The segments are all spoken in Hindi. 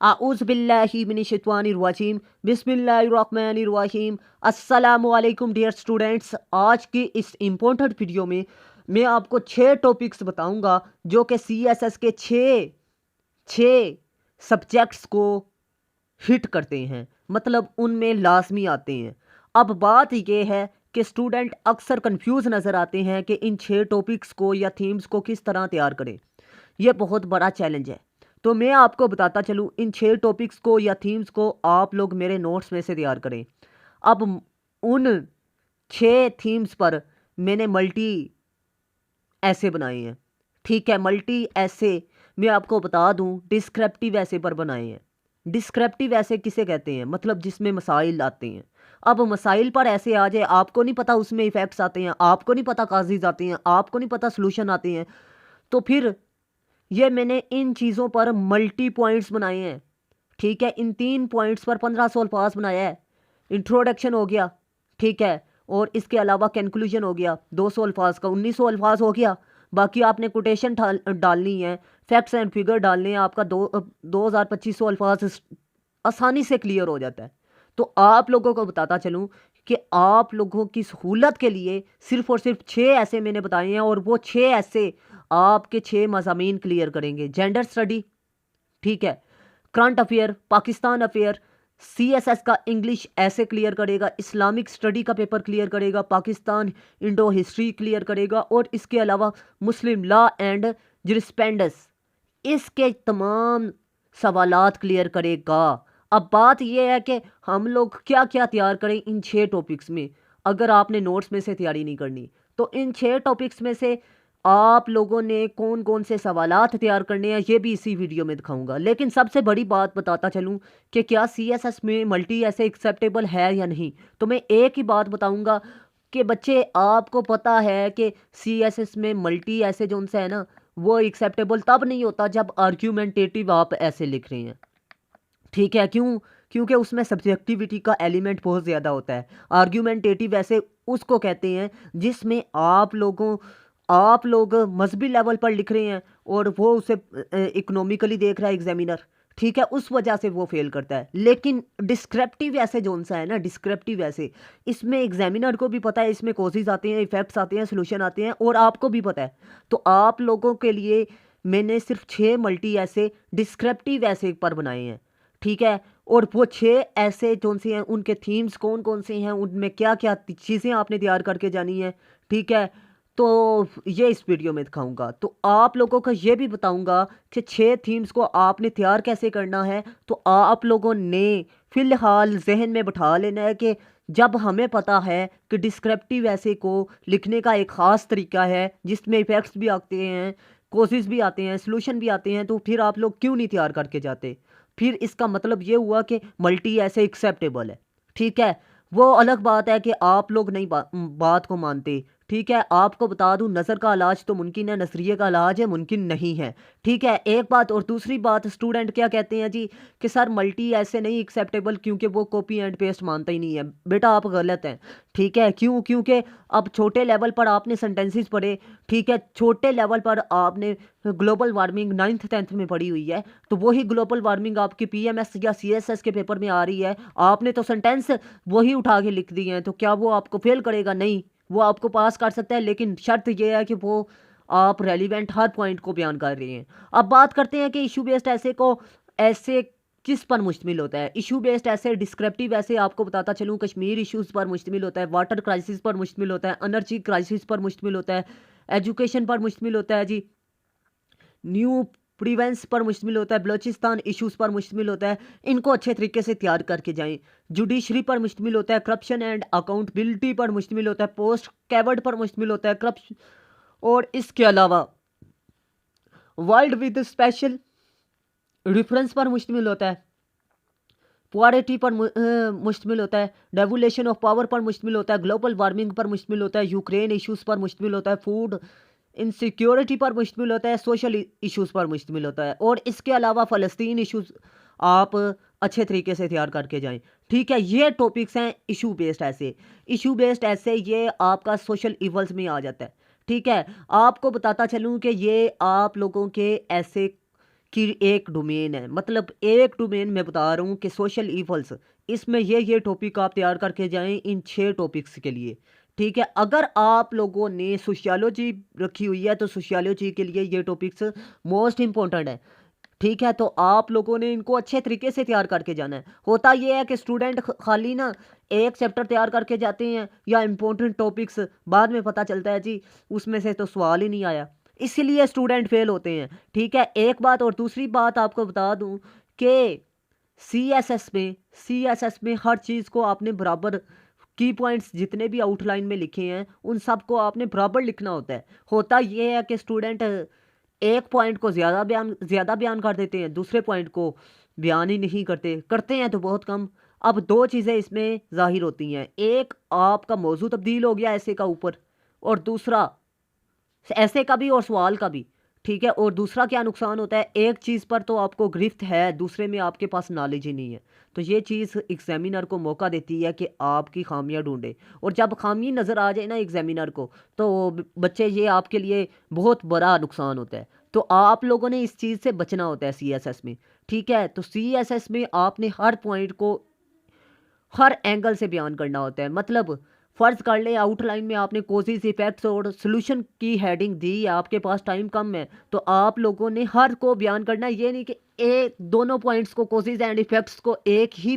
आऊज़ बिल्लाहि मिनश्शैतानिर रजीम बिस्मिल्लाहिर्रहमानिर्रहीम। अस्सलामु अलैकुम डियर स्टूडेंट्स। आज की इस इम्पोर्टेंट वीडियो में मैं आपको 6 टॉपिक्स बताऊंगा जो कि सीएसएस के 6 सब्जेक्ट्स को हिट करते हैं, मतलब उनमें लाजमी आते हैं। अब बात यह है कि स्टूडेंट अक्सर कंफ्यूज नज़र आते हैं कि इन 6 टॉपिक्स को या थीम्स को किस तरह तैयार करें। यह बहुत बड़ा चैलेंज है। तो मैं आपको बताता चलूँ, इन 6 टॉपिक्स को या थीम्स को आप लोग मेरे नोट्स में से तैयार करें। अब उन 6 थीम्स पर मैंने मल्टी ऐसे बनाए हैं। ठीक है, मल्टी ऐसे मैं आपको बता दूं डिस्क्रिप्टिव ऐसे पर बनाए हैं। डिस्क्रिप्टिव ऐसे किसे कहते हैं? मतलब जिसमें मसाइल आते हैं। अब मसाइल पर ऐसे आ जाए, आपको नहीं पता उसमें इफेक्ट्स आते हैं, आपको नहीं पता काजेज आते हैं, आपको नहीं पता सोल्यूशन आते हैं, तो फिर ये मैंने इन चीज़ों पर मल्टी पॉइंट्स बनाए हैं। ठीक है, इन 3 पॉइंट्स पर 1500 अल्फाज बनाया है। इंट्रोडक्शन हो गया, ठीक है, और इसके अलावा कंक्लूजन हो गया 200 अल्फाज का, 1900 अल्फाज हो गया। बाकी आपने कोटेशन डालनी है, फैक्ट्स एंड फिगर डालने हैं। आपका 2200 अल्फाज आसानी से क्लियर हो जाता है। तो आप लोगों को बताता चलूँ कि आप लोगों की सहूलत के लिए सिर्फ और सिर्फ 6 ऐसे मैंने बताए हैं, और वो 6 ऐसे आपके 6 मज़ामीन क्लियर करेंगे। जेंडर स्टडी, ठीक है, current affair, Pakistan affair, CSS का इंग्लिश ऐसे क्लियर करेगा, इस्लामिक स्टडी का पेपर क्लियर करेगा, पाकिस्तान इंडो हिस्ट्री क्लियर करेगा, और इसके अलावा मुस्लिम लॉ एंड जरिस्प्रूडेंस, इसके तमाम सवालात क्लियर करेगा। अब बात यह है कि हम लोग क्या क्या तैयार करें इन 6 टॉपिक्स में। अगर आपने नोट्स में से तैयारी नहीं करनी, तो इन 6 टॉपिक्स में से आप लोगों ने कौन कौन से सवालात तैयार करने हैं ये भी इसी वीडियो में दिखाऊंगा। लेकिन सबसे बड़ी बात बताता चलूं कि क्या सीएसएस में मल्टी ऐसे एक्सेप्टेबल है या नहीं। तो मैं एक ही बात बताऊंगा कि बच्चे, आपको पता है कि सीएसएस में मल्टी ऐसे जो उनसे है ना, वो एक्सेप्टेबल तब नहीं होता जब आर्ग्यूमेंटेटिव आप ऐसे लिख रहे हैं। ठीक है, क्यों? क्योंकि उसमें सब्जेक्टिविटी का एलिमेंट बहुत ज़्यादा होता है। आर्ग्यूमेंटेटिव ऐसे उसको कहते हैं जिसमें आप लोग मजहबी लेवल पर लिख रहे हैं और वो उसे इकोनॉमिकली देख रहा है एग्जामिनर। ठीक है, उस वजह से वो फेल करता है। लेकिन डिस्क्रिप्टिव ऐसे जो सा है ना, डिस्क्रिप्टिव ऐसे, इसमें एग्जामिनर को भी पता है, इसमें कोजेज आते हैं, इफेक्ट्स आते हैं, सोल्यूशन आते हैं, और आपको भी पता है। तो आप लोगों के लिए मैंने सिर्फ 6 मल्टी ऐसे डिस्क्रिप्टिव ऐसे पर बनाए हैं। ठीक है, और वो 6 ऐसे जो से हैं उनके थीम्स कौन कौन से हैं, उनमें क्या क्या चीज़ें आपने तैयार करके जानी है। ठीक है, तो ये इस वीडियो में दिखाऊंगा। तो आप लोगों को ये भी बताऊंगा कि 6 थीम्स को आपने तैयार कैसे करना है। तो आप लोगों ने फ़िलहाल जहन में बैठा लेना है कि जब हमें पता है कि डिस्क्रिप्टिव ऐसे को लिखने का एक ख़ास तरीका है जिसमें इफ़ेक्ट्स भी आते हैं, कोसेस भी आते हैं, सोल्यूशन भी आते हैं, तो फिर आप लोग क्यों नहीं तैयार करके जाते? फिर इसका मतलब ये हुआ कि मल्टी ऐसे एक्सेप्टेबल है। ठीक है, वो अलग बात है कि आप लोग नहीं बात को मानते। ठीक है, आपको बता दूं, नज़र का इलाज तो मुमकिन है, नजरिए का इलाज है मुमकिन नहीं है। ठीक है, एक बात। और दूसरी बात, स्टूडेंट क्या कहते हैं जी कि सर मल्टी ऐसे नहीं एक्सेप्टेबल क्योंकि वो कॉपी एंड पेस्ट मानता ही नहीं है। बेटा आप गलत हैं। ठीक है, क्यों? क्योंकि अब छोटे लेवल पर आपने सेंटेंसेस पढ़े। ठीक है, छोटे लेवल पर आपने ग्लोबल वार्मिंग 9th 10th में पढ़ी हुई है, तो वही ग्लोबल वार्मिंग आपकी पीएमएस या सीएसएस के पेपर में आ रही है। आपने तो सेंटेंस वही उठा के लिख दिए हैं, तो क्या वो आपको फेल करेगा? नहीं, वो आपको पास कर सकता है, लेकिन शर्त यह है कि वो आप रेलिवेंट हर पॉइंट को बयान कर रहे हैं। अब बात करते हैं कि इशू बेस्ड ऐसे को ऐसे किस पर मुश्तमिल होता है। इशू बेस्ड ऐसे डिस्क्रिप्टिव ऐसे आपको बताता चलूँ, कश्मीर इश्यूज़ पर मुश्तमिल होता है, वाटर क्राइसिस पर मुश्तमिल होता है, एनर्जी क्राइसिस पर मुश्तमिल होता है, एजुकेशन पर मुश्तमिल होता है जी, न्यू प्रिवेंस पर मुश्तमिल होता है, बलोचिस्तान इश्यूज़ पर मुश्तमिल होता है। इनको अच्छे तरीके से तैयार करके जाएं। जुडिशरी पर मुश्तमिल होता है, करप्शन एंड अकाउंटेबिलिटी पर मुश्तमिल होता है, पोस्ट कैवर्ड पर मुश्तमिल होता है, करप्शन, और इसके अलावा वर्ल्ड विद स्पेशल रेफरेंस पर मुश्तमिल होता है, पुअरिटी पर मुश्तमिल होता है, डेवुलेशन ऑफ पावर पर मुश्तमिल होता है, ग्लोबल वार्मिंग पर मुश्तमिल होता है, यूक्रेन इश्यूज़ पर मुश्तमिल होता है, फूड इनसिक्योरिटी पर मुश्तमिल होता है, सोशल इश्यूज़ पर मुश्तमिल होता है, और इसके अलावा फ़लस्तीन इश्यूज़ आप अच्छे तरीके से तैयार करके जाएं। ठीक है, ये टॉपिक्स हैं इशू बेस्ड ऐसे। इशू बेस्ड ऐसे ये आपका सोशल इवल्स में आ जाता है। ठीक है, आपको बताता चलूँ कि ये आप लोगों के ऐसे की एक डोमेन है, मतलब एक डोमेन मैं बता रहा हूँ कि सोशल इवल्स, इसमें ये टॉपिक आप तैयार करके जाएं इन 6 टॉपिक्स के लिए। ठीक है, अगर आप लोगों ने सोशियोलॉजी रखी हुई है तो सोशियोलॉजी के लिए ये टॉपिक्स मोस्ट इंपॉर्टेंट है। ठीक है, तो आप लोगों ने इनको अच्छे तरीके से तैयार करके जाना है। होता ये है कि स्टूडेंट खाली ना एक चैप्टर तैयार करके जाते हैं या इम्पोर्टेंट टॉपिक्स, बाद में पता चलता है जी उसमें से तो सवाल ही नहीं आया, इसीलिए स्टूडेंट फेल होते हैं। ठीक है, एक बात और दूसरी बात आपको बता दूं कि सी एस एस में हर चीज़ को आपने बराबर, की पॉइंट्स जितने भी आउटलाइन में लिखे हैं उन सब को आपने बराबर लिखना होता है। होता ये है कि स्टूडेंट एक पॉइंट को ज़्यादा बयान कर देते हैं, दूसरे पॉइंट को बयान ही नहीं करते, करते हैं तो बहुत कम। अब दो चीज़ें इसमें जाहिर होती हैं, एक आपका मौजू तब्दील हो गया ऐसे का ऊपर, और दूसरा ऐसे का भी और सवाल का भी। ठीक है, और दूसरा क्या नुकसान होता है, एक चीज़ पर तो आपको गिरफ्त है, दूसरे में आपके पास नॉलेज ही नहीं है। तो ये चीज़ एग्जामिनर को मौका देती है कि आपकी खामियां ढूंढे, और जब खामी नज़र आ जाए ना एग्जामिनर को, तो बच्चे ये आपके लिए बहुत बड़ा नुकसान होता है। तो आप लोगों ने इस चीज़ से बचना होता है CSS में। ठीक है, तो CSS में आपने हर पॉइंट को हर एंगल से बयान करना होता है। मतलब फर्ज कर ले आउटलाइन में आपने कोजेस, इफेक्ट्स और सोल्यूशन की हेडिंग दी है, आपके पास टाइम कम है, तो आप लोगों ने हर को बयान करना है। ये नहीं कि एक दोनों पॉइंट्स को, कोजेस एंड इफेक्ट्स को एक ही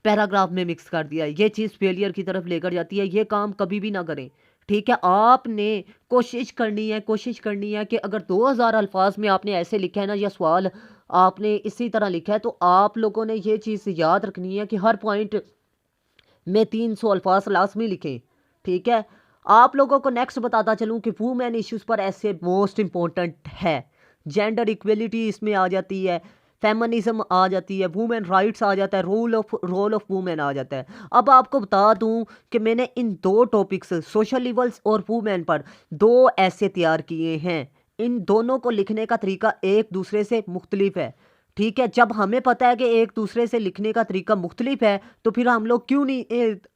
पैराग्राफ में मिक्स कर दिया, ये चीज़ फेलियर की तरफ लेकर जाती है, ये काम कभी भी ना करें। ठीक है, आपने कोशिश करनी है कि अगर 2000 अल्फाज में आपने ऐसे लिखा है ना, या सवाल आपने इसी तरह लिखा है, तो आप लोगों ने ये चीज़ याद रखनी है कि हर पॉइंट में 300 अल्फाज लाजमी लिखें। ठीक है, आप लोगों को नेक्स्ट बताता चलूं कि वुमेन इश्यूज़ पर ऐसे मोस्ट इंपॉर्टेंट है, जेंडर इक्वलिटी इसमें आ जाती है, फेमिनिज्म आ जाती है, वुमेन राइट्स आ जाता है, रोल ऑफ वुमेन आ जाता है। अब आपको बता दूं कि मैंने इन दो टॉपिक्स सोशल लेवल्स और वुमेन पर दो ऐसे तैयार किए हैं। इन दोनों को लिखने का तरीका एक दूसरे से मुख्तलिफ है। ठीक है, जब हमें पता है कि एक दूसरे से लिखने का तरीका मुख्तलिफ है, तो फिर हम लोग क्यों नहीं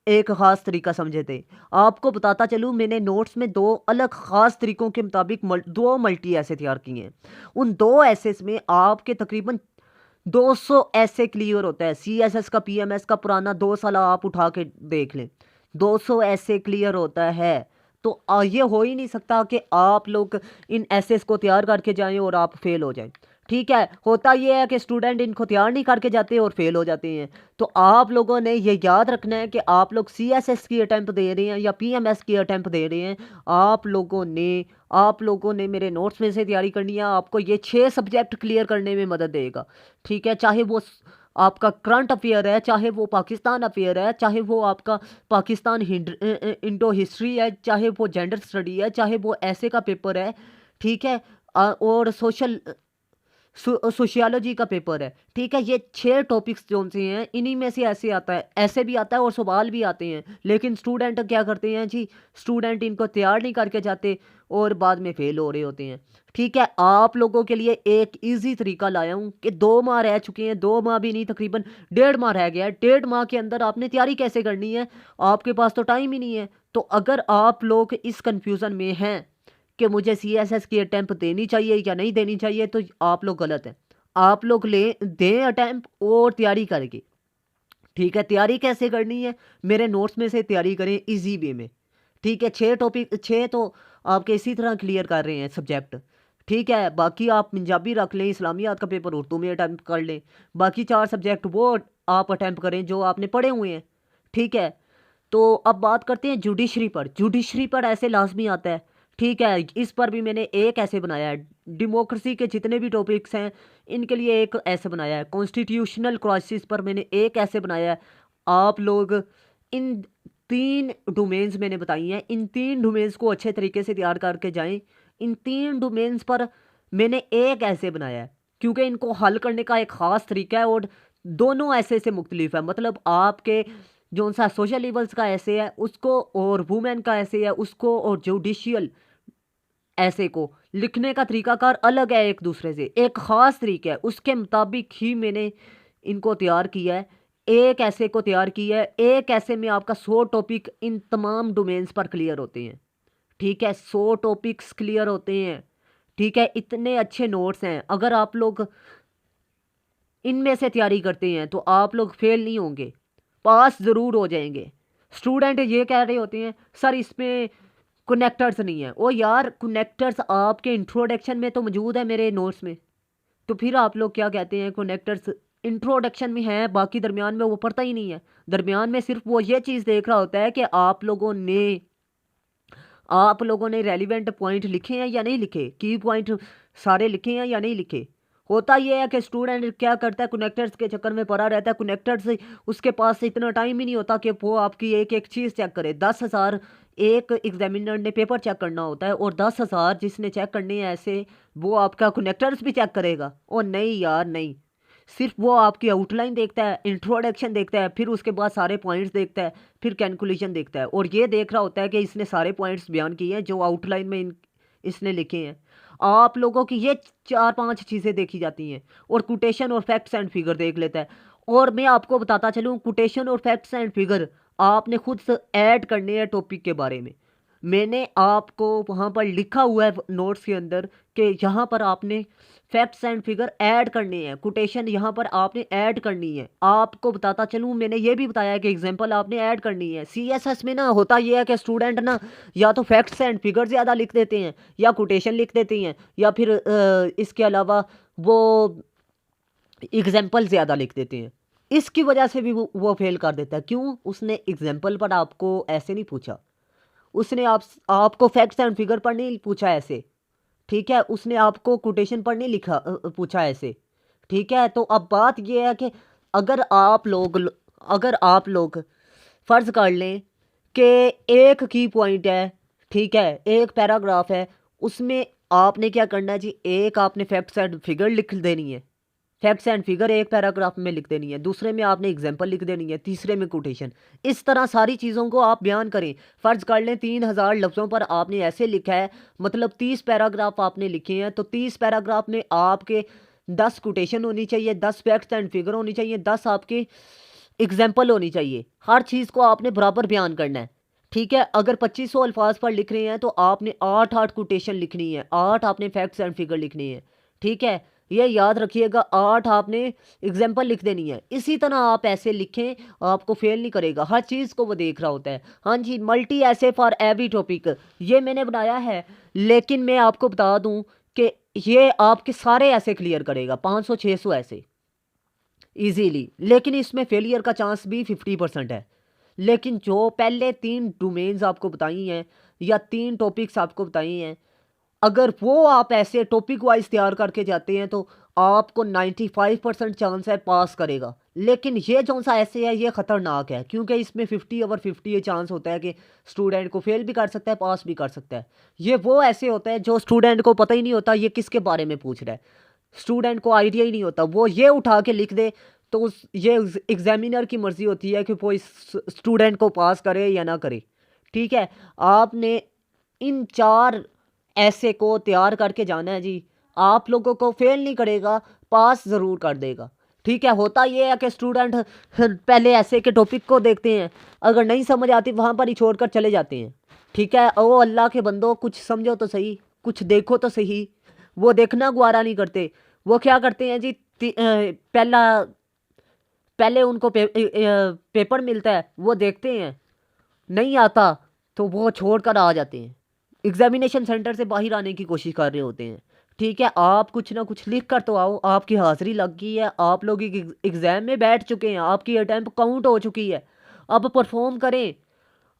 एक ख़ास तरीका समझे थे। आपको बताता चलूँ, मैंने नोट्स में दो अलग ख़ास तरीकों के मुताबिक दो मल्टी ऐसे तैयार किए हैं। उन दो ऐसेस में आपके तकरीबन 200 ऐसे क्लियर होता है। CSS का, PMS का पुराना 2 साल आप उठा के देख लें, 200 ऐसे क्लियर होता है। तो ये हो ही नहीं सकता कि आप लोग इन एसेस को तैयार करके जाएं और आप फेल हो जाएं। ठीक है, होता यह है कि स्टूडेंट इनको तैयार नहीं करके जाते और फेल हो जाते हैं। तो आप लोगों ने ये याद रखना है कि आप लोग CSS की अटैम्प्ट दे रहे हैं या PMS की अटैम्प्ट दे रहे हैं, आप लोगों ने मेरे नोट्स में से तैयारी करनी है। आपको ये 6 सब्जेक्ट क्लियर करने में मदद देगा। ठीक है, चाहे वो आपका करंट अफेयर है, चाहे वो पाकिस्तान अफेयर है, चाहे वो आपका पाकिस्तान इंडो हिस्ट्री है, चाहे वो जेंडर स्टडी है, चाहे वो ऐसे का पेपर है। ठीक है, और सोशियोलॉजी का पेपर है। ठीक है, ये 6 टॉपिक्स जो से हैं, इन्हीं में से ऐसे आता है, ऐसे भी आता है और सवाल भी आते हैं। लेकिन स्टूडेंट क्या करते हैं जी, स्टूडेंट इनको तैयार नहीं करके जाते और बाद में फेल हो रहे होते हैं। ठीक है, आप लोगों के लिए एक इजी तरीका लाया हूँ कि 2 माह रह चुके हैं, 2 माह भी नहीं, तकरीबन 1.5 माह रह गया है। 1.5 माह के अंदर आपने तैयारी कैसे करनी है, आपके पास तो टाइम ही नहीं है। तो अगर आप लोग इस कंफ्यूजन में हैं कि मुझे CSS की अटैम्प्ट देनी चाहिए या नहीं देनी चाहिए, तो आप लोग गलत हैं। आप लोग दें अटैम्प्ट और तैयारी करके। ठीक है, तैयारी कैसे करनी है, मेरे नोट्स में से तैयारी करें इजी वे में। ठीक है, 6 तो आपके इसी तरह क्लियर कर रहे हैं सब्जेक्ट। ठीक है, बाकी आप पंजाबी रख लें, इस्लामियात का पेपर उर्दू में अटैम्प्ट कर लें, बाकी 4 सब्जेक्ट वो आप अटैम्प्ट करें जो आपने पढ़े हुए हैं। ठीक है, तो अब बात करते हैं जुडिशरी पर ऐसे लाजमी आता है। ठीक है, इस पर भी मैंने एक ऐसे बनाया है। डेमोक्रेसी के जितने भी टॉपिक्स हैं इनके लिए एक ऐसे बनाया है। कॉन्स्टिट्यूशनल क्राइसिस पर मैंने एक ऐसे बनाया है। आप लोग इन 3 डोमेन्स मैंने बताई हैं, इन 3 डोमेन्स को अच्छे तरीके से तैयार करके जाएं। इन 3 डोमेन्स पर मैंने एक ऐसे बनाया है, क्योंकि इनको हल करने का एक ख़ास तरीका है और दोनों ऐसे से मुख्तलिफ है। मतलब आपके जो सा सोशल लेवल्स का ऐसे है उसको, और वुमेन का ऐसे है उसको, और जुडिशियल ऐसे को लिखने का तरीकाकार अलग है एक दूसरे से, एक ख़ास तरीका है, उसके मुताबिक ही मैंने इनको तैयार किया है। एक ऐसे को तैयार किया है, एक ऐसे में आपका 100 टॉपिक इन तमाम डोमेन्स पर क्लियर होते हैं। ठीक है, 100 टॉपिक्स क्लियर होते हैं। ठीक है, इतने अच्छे नोट्स हैं, अगर आप लोग इनमें से तैयारी करते हैं तो आप लोग फेल नहीं होंगे, पास ज़रूर हो जाएंगे। स्टूडेंट ये कह रहे होते हैं सर इसमें कनेक्टर्स नहीं है। ओ यार, कनेक्टर्स आपके इंट्रोडक्शन में तो मौजूद है मेरे नोट्स में, तो फिर आप लोग क्या कहते हैं कनेक्टर्स इंट्रोडक्शन में है, बाकी दरमियान में वो पढ़ता ही नहीं है। दरमियान में सिर्फ वो ये चीज़ देख रहा होता है कि आप लोगों ने रेलिवेंट पॉइंट लिखे हैं या नहीं लिखे, की पॉइंट सारे लिखे हैं या नहीं लिखे। होता ये है कि स्टूडेंट क्या करता है, कनेक्टर्स के चक्कर में पड़ा रहता है। कनेक्टर्स उसके पास इतना टाइम ही नहीं होता कि वो आपकी एक एक चीज़ चेक करे। 10,000 एक एग्जामिनर ने पेपर चेक करना होता है, और 10,000 जिसने चेक करने हैं ऐसे, वो आपका कनेक्टर्स भी चेक करेगा? और नहीं यार, नहीं। सिर्फ वो आपकी आउटलाइन देखता है, इंट्रोडक्शन देखता है, फिर उसके बाद सारे पॉइंट्स देखता है, फिर कैलकुलेशन देखता है, और ये देख रहा होता है कि इसने सारे पॉइंट्स बयान किए हैं जो आउटलाइन में इसने लिखे हैं। आप लोगों की ये 4-5 चीज़ें देखी जाती हैं, और कोटेशन और फैक्ट्स एंड फिगर देख लेता है। और मैं आपको बताता चलूँ, कोटेशन और फैक्ट्स एंड फिगर आपने खुद से ऐड करने हैं टॉपिक के बारे में। मैंने आपको वहाँ पर लिखा हुआ है नोट्स के अंदर कि यहाँ पर आपने फैक्ट्स एंड फिगर ऐड करने हैं, कोटेशन यहाँ पर आपने ऐड करनी है। आपको बताता चलूँ, मैंने ये भी बताया कि एग्जांपल आपने ऐड करनी है। सीएसएस में ना होता ये है कि स्टूडेंट ना या तो फैक्ट्स एंड फिगर ज़्यादा लिख देते हैं, या कोटेशन लिख देते हैं, या फिर इसके अलावा वो एग्जाम्पल ज़्यादा लिख देते हैं। इसकी वजह से भी वो फेल कर देता है। क्यों? उसने एग्जाम्पल पर आपको ऐसे नहीं पूछा, उसने आपको फैक्ट्स एंड फिगर पर नहीं पूछा ऐसे, ठीक है, उसने आपको कोटेशन पर नहीं पूछा ऐसे, ठीक है। तो अब बात ये है कि अगर आप लोग फ़र्ज़ कर लें कि एक की पॉइंट है, ठीक है, एक पैराग्राफ है, उसमें आपने क्या करना है जी, एक आपने फैक्ट्स एंड फिगर लिख देनी है, फैक्ट्स एंड फिगर एक पैराग्राफ में लिख देनी है, दूसरे में आपने एग्जांपल लिख देनी है, तीसरे में कोटेशन। इस तरह सारी चीज़ों को आप बयान करें। फ़र्ज़ कर लें 3,000 लफ्ज़ों पर आपने ऐसे लिखा है, मतलब 30 पैराग्राफ आपने लिखे हैं, तो 30 पैराग्राफ में आपके 10 कोटेशन होनी चाहिए, 10 फैक्ट्स एंड फिगर होनी चाहिए, 10 आपके एग्जाम्पल होनी चाहिए। हर चीज़ को आपने बराबर बयान करना है, ठीक है। अगर 2500 अल्फाज पर लिख रहे हैं तो आपने 8-8 कोटेशन लिखनी है, 8 आपने फैक्ट्स एंड फिगर लिखनी है, ठीक है। ये याद रखिएगा, 8 आपने एग्जाम्पल लिख देनी है। इसी तरह आप ऐसे लिखें, आपको फेल नहीं करेगा, हर चीज़ को वो देख रहा होता है। हाँ जी, मल्टी ऐसे फॉर एवरी टॉपिक ये मैंने बनाया है, लेकिन मैं आपको बता दूं कि ये आपके सारे ऐसे क्लियर करेगा, 500-600 ऐसे इजीली, लेकिन इसमें फेलियर का चांस भी 50% है। लेकिन जो पहले 3 डोमेन्स आपको बताई हैं, या 3 टॉपिक्स आपको बताई हैं, अगर वो आप ऐसे टॉपिक वाइज तैयार करके जाते हैं तो आपको 95% चांस है पास करेगा। लेकिन ये जो सा ऐसे है ये ख़तरनाक है, क्योंकि इसमें 50/50 ये चांस होता है कि स्टूडेंट को फेल भी कर सकता है, पास भी कर सकता है। ये वो ऐसे होता है जो स्टूडेंट को पता ही नहीं होता ये किसके बारे में पूछ रहा है, स्टूडेंट को आइडिया ही नहीं होता, वो ये उठा के लिख दे, तो ये एग्जामिनर की मर्ज़ी होती है कि वो इस स्टूडेंट को पास करे या ना करे, ठीक है। आपने इन 4 ऐसे को तैयार करके जाना है जी, आप लोगों को फेल नहीं करेगा, पास ज़रूर कर देगा, ठीक है। होता ये है कि स्टूडेंट पहले ऐसे के टॉपिक को देखते हैं, अगर नहीं समझ आती वहाँ पर ही छोड़कर चले जाते हैं, ठीक है। ओ अल्लाह के बंदो, कुछ समझो तो सही, कुछ देखो तो सही। वो देखना गवारा नहीं करते, वो क्या करते हैं जी, पहले उनको पेपर मिलता है, वो देखते हैं, नहीं आता तो वो छोड़ कर आ जाते हैं, एग्जामिनेशन सेंटर से बाहर आने की कोशिश कर रहे होते हैं, ठीक है। आप कुछ ना कुछ लिख कर तो आओ, आपकी हाज़िरी लग गई है, आप लोग एग्ज़ाम में बैठ चुके हैं, आपकी अटैम्प्ट काउंट हो चुकी है, अब परफॉर्म करें।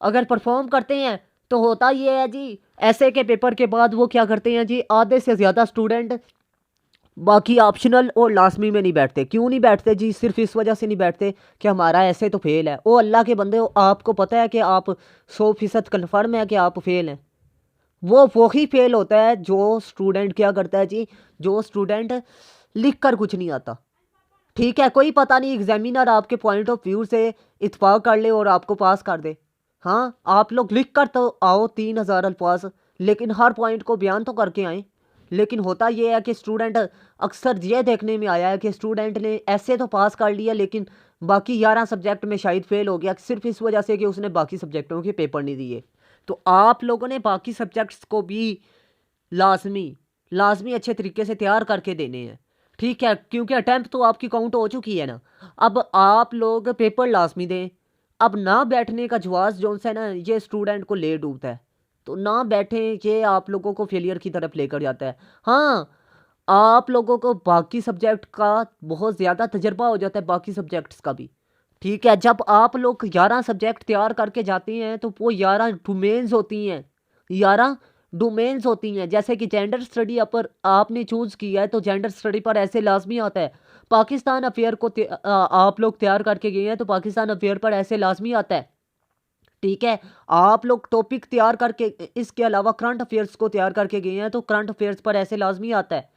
अगर परफॉर्म करते हैं तो होता ये है जी, ऐसे के पेपर के बाद वो क्या करते हैं जी, आधे से ज़्यादा स्टूडेंट बाकी ऑप्शनल और लाजमी में नहीं बैठते। क्यों नहीं बैठते जी? सिर्फ इस वजह से नहीं बैठते कि हमारा ऐसे तो फेल है। ओ अल्लाह के बंदे, आपको पता है कि आप 100% कन्फर्म है कि आप फेल हैं। वो ही फेल होता है जो स्टूडेंट क्या करता है जी, जो स्टूडेंट लिख कर कुछ नहीं आता, ठीक है। कोई पता नहीं, एग्जामिनर आपके पॉइंट ऑफ व्यू से इत्फाक कर ले और आपको पास कर दे। हाँ, आप लोग लिख कर तो आओ 3,000 अल्फाज, लेकिन हर पॉइंट को बयान तो करके आए। लेकिन होता ये है कि स्टूडेंट, अक्सर ये देखने में आया है कि स्टूडेंट ने ऐसे तो पास कर लिया, लेकिन बाकी 11 सब्जेक्ट में शायद फेल हो गया, सिर्फ इस वजह से कि उसने बाकी सब्जेक्टों के पेपर नहीं दिए। तो आप लोगों ने बाकी सब्जेक्ट्स को भी लाजमी लाजमी अच्छे तरीके से तैयार करके देने हैं, ठीक है, क्योंकि अटैम्प्ट तो आपकी काउंट हो चुकी है ना। अब आप लोग पेपर लाजमी दें। अब ना बैठने का जवाब जो है ना, ये स्टूडेंट को ले डूबता है। तो ना बैठें, ये आप लोगों को फेलियर की तरफ लेकर जाता है। हाँ, आप लोगों को बाकी सब्जेक्ट का बहुत ज़्यादा तजर्बा हो जाता है, बाकी सब्जेक्ट्स का भी, ठीक है। जब आप लोग 11 सब्जेक्ट तैयार करके जाते हैं तो वो 11 डोमेन्स होती हैं, 11 डोमेन्स होती हैं। जैसे कि जेंडर स्टडी पर आपने चूज़ किया है तो जेंडर स्टडी पर ऐसे लाजमी आता है। पाकिस्तान अफेयर को आप लोग तैयार करके गए हैं तो पाकिस्तान अफेयर पर ऐसे लाजमी आता है, ठीक है। आप लोग टॉपिक तैयार करके, इसके अलावा करंट अफेयर्स को तैयार करके गए हैं तो करंट अफेयर्स पर ऐसे लाजमी आता है।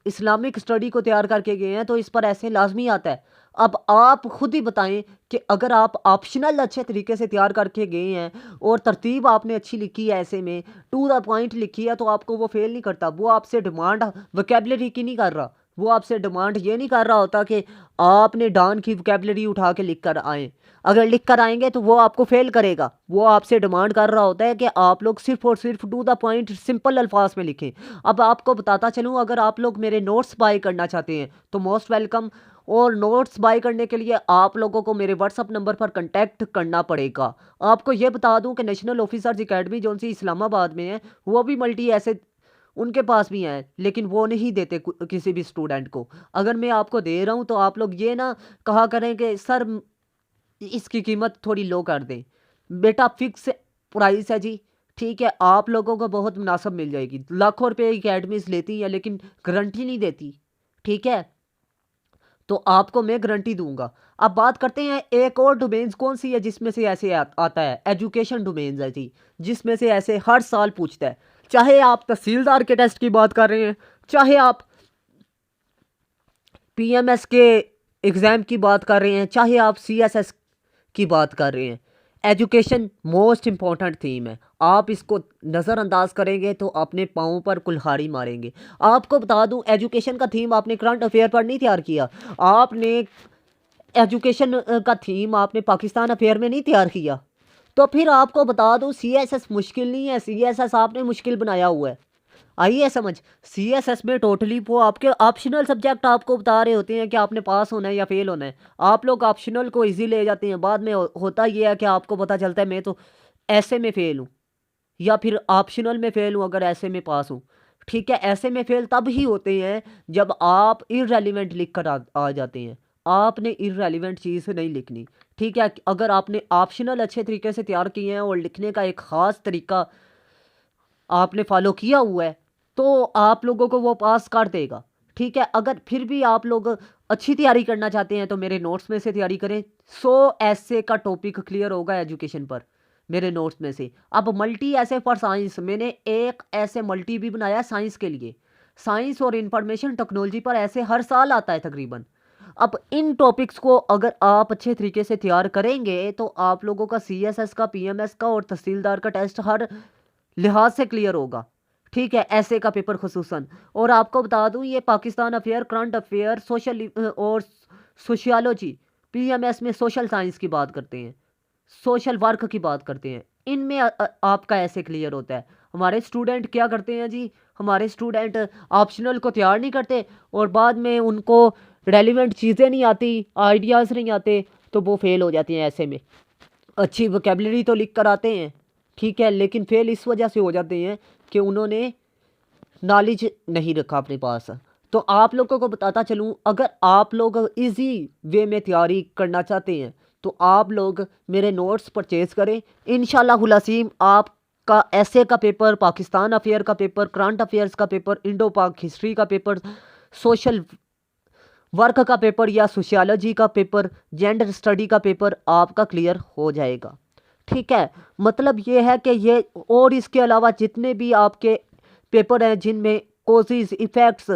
इस्लामिक स्टडी को तैयार करके गए हैं तो इस पर ऐसे लाजमी आता है। अब आप खुद ही बताएं कि अगर आप ऑप्शनल अच्छे तरीके से तैयार करके गए हैं और तरतीब आपने अच्छी लिखी है, ऐसे में टू द पॉइंट लिखी है, तो आपको वो फेल नहीं करता। वो आपसे डिमांड वोकेबलरी की नहीं कर रहा, वो आपसे डिमांड ये नहीं कर रहा होता कि आपने डॉन की वोकेबलरी उठा के लिख कर आए। अगर लिख कर आएंगे तो वो आपको फेल करेगा। वो आपसे डिमांड कर रहा होता है कि आप लोग सिर्फ और सिर्फ टू द पॉइंट सिंपल अल्फाज में लिखें। अब आपको बताता चलूँ, अगर आप लोग मेरे नोट्स बाय करना चाहते हैं तो मोस्ट वेलकम। और नोट्स बाय करने के लिए आप लोगों को मेरे व्हाट्सअप नंबर पर कांटेक्ट करना पड़ेगा। आपको ये बता दूं कि नेशनल ऑफिसर्स एकेडमी जो सी इस्लामाबाद में है, वो भी मल्टी ऐसे उनके पास भी हैं, लेकिन वो नहीं देते किसी भी स्टूडेंट को। अगर मैं आपको दे रहा हूँ तो आप लोग ये ना कहा करें कि सर इसकी कीमत थोड़ी लो कर दें। बेटा फिक्स प्राइस है जी, ठीक है। आप लोगों को बहुत मुनासिब मिल जाएगी। लाखों रुपए एकेडमीज लेती है लेकिन गारंटी नहीं देती, ठीक है। तो आपको मैं गारंटी दूंगा। अब बात करते हैं एक और डोमेन्स कौन सी है जिसमें से ऐसे आता है, एजुकेशन डोमेन्स है जी, जिसमें से ऐसे हर साल पूछता है। चाहे आप तहसीलदार के टेस्ट की बात कर रहे हैं, चाहे आप पीएमएस के एग्ज़ाम की बात कर रहे हैं, चाहे आप सीएसएस की बात कर रहे हैं, एजुकेशन मोस्ट इम्पॉर्टेंट थीम है। आप इसको नज़रअंदाज करेंगे तो अपने पाँव पर कुल्हाड़ी मारेंगे। आपको बता दूं, एजुकेशन का थीम आपने करंट अफेयर पर नहीं तैयार किया, आपने एजुकेशन का थीम आपने पाकिस्तान अफेयर में नहीं तैयार किया। तो फिर आपको बता दूं, सीएसएस मुश्किल नहीं है, सीएसएस आपने मुश्किल बनाया हुआ है। आइए समझ, सीएसएस में टोटली वो आपके ऑप्शनल सब्जेक्ट आपको बता रहे होते हैं कि आपने पास होना है या फेल होना है। आप लोग ऑप्शनल को इजी ले जाते हैं, बाद में होता ये है कि आपको पता चलता है मैं तो ऐसे में फेल हूँ या फिर ऑप्शनल में फेल हूँ, अगर ऐसे में पास हूँ, ठीक है। ऐसे में फेल तब ही होते हैं जब आप इररेलेवेंट लिख कर आ जाते हैं। आपने इररेलेवेंट चीज़ नहीं लिखनी, ठीक है। अगर आपने ऑप्शनल अच्छे तरीके से तैयार किए हैं और लिखने का एक ख़ास तरीका आपने फॉलो किया हुआ है तो आप लोगों को वो पास कर देगा, ठीक है। अगर फिर भी आप लोग अच्छी तैयारी करना चाहते हैं तो मेरे नोट्स में से तैयारी करें। 100 ऐसे का टॉपिक क्लियर होगा एजुकेशन पर मेरे नोट्स में से। अब मल्टी ऐसे फॉर साइंस, मैंने एक ऐसे मल्टी भी बनाया साइंस के लिए। साइंस और इंफॉर्मेशन टेक्नोलॉजी पर ऐसे हर साल आता है तकरीबन। अब इन टॉपिक्स को अगर आप अच्छे तरीके से तैयार करेंगे तो आप लोगों का सीएसएस का, पीएमएस का और तहसीलदार का टेस्ट हर लिहाज से क्लियर होगा, ठीक है। ऐसे का पेपर खुसूसन। और आपको बता दूं, ये Pakistan affair, current affair, social और सोशियोलॉजी, पीएमएस में सोशल साइंस की बात करते हैं, सोशल वर्क की बात करते हैं, इनमें आपका ऐसे क्लियर होता है। हमारे स्टूडेंट क्या करते हैं जी, हमारे स्टूडेंट ऑप्शनल को तैयार नहीं करते और बाद में उनको रेलिवेंट चीज़ें नहीं आती, आइडियाज़ नहीं आते, तो वो फेल हो जाती हैं। ऐसे में अच्छी वोकेबलरी तो लिख कर आते हैं, ठीक है, लेकिन फेल इस वजह से हो जाते हैं कि उन्होंने नॉलेज नहीं रखा अपने पास। तो आप लोगों को बताता चलूँ, अगर आप लोग इजी वे में तैयारी करना चाहते हैं तो आप लोग मेरे नोट्स परचेज़ करें। इंशाल्लाहुल अज़ीम आपका ऐसे का पेपर, पाकिस्तान अफेयर का पेपर, करंट अफेयर्स का पेपर, इंडो पाक हिस्ट्री का पेपर, सोशल वर्क का पेपर या सोशियोलॉजी का पेपर, जेंडर स्टडी का पेपर आपका क्लियर हो जाएगा, ठीक है। मतलब ये है कि ये और इसके अलावा जितने भी आपके पेपर हैं जिनमें कोजेज, इफ़ेक्ट्स,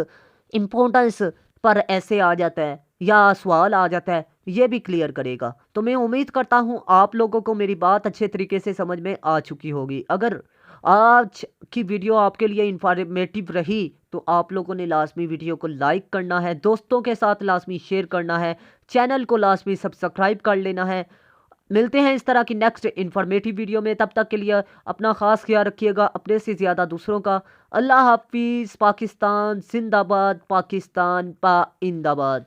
इम्पोर्टेंस पर ऐसे आ जाता है या सवाल आ जाता है, ये भी क्लियर करेगा। तो मैं उम्मीद करता हूँ आप लोगों को मेरी बात अच्छे तरीके से समझ में आ चुकी होगी। अगर आज की वीडियो आपके लिए इंफॉर्मेटिव रही तो आप लोगों ने लाजमी वीडियो को लाइक करना है, दोस्तों के साथ लाजमी शेयर करना है, चैनल को लाजमी सब्सक्राइब कर लेना है। मिलते हैं इस तरह की नेक्स्ट इन्फॉर्मेटिव वीडियो में। तब तक के लिए अपना ख़ास ख्याल रखिएगा, अपने से ज़्यादा दूसरों का। अल्लाह हाफिज़। पाकिस्तान जिंदाबाद, पाकिस्तान पाइंदाबाद।